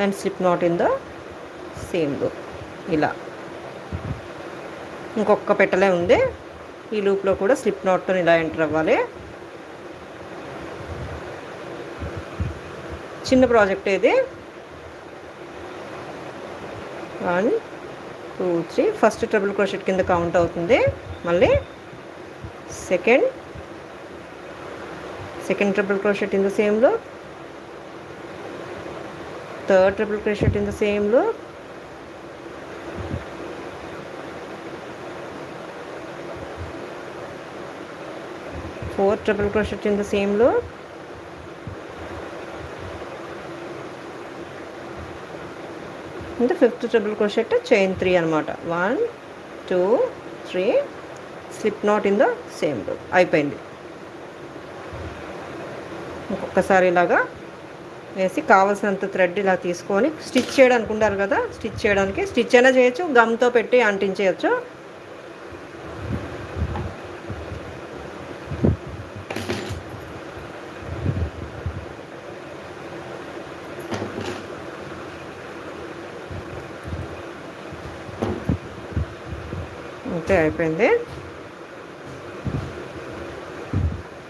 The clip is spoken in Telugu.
And slip not in the same loop. ఇలా ఇంకొక పెట్టలే ఉంది, ఈ లూప్లో కూడా స్లిప్ నాట్తో ఇలా ఎంటర్ అవ్వాలి. చిన్న ప్రాజెక్ట్ ఇది. 1 2 3 ఫస్ట్ ట్రిపుల్ క్రోషెట్ కింద కౌంట్ అవుతుంది. మళ్ళీ second triple crochet in the same loop, third triple crochet in the same loop, fourth triple crochet in the same loop, and the fifth triple crochet chain 3 anamata. 1 2 3 slip knot in the same loop. అయిపోయింది. ఇంకొకసారి ఇలాగా వేసి కావాల్సినంత థ్రెడ్ ఇలా తీసుకొని స్టిచ్ చేయడానికి ఉంటారు కదా, స్టిచ్ చేయడానికి స్టిచ్ అయినా చేయొచ్చు, గమ్తో పెట్టి అంటించేయచ్చు. అంతే, అయిపోయింది.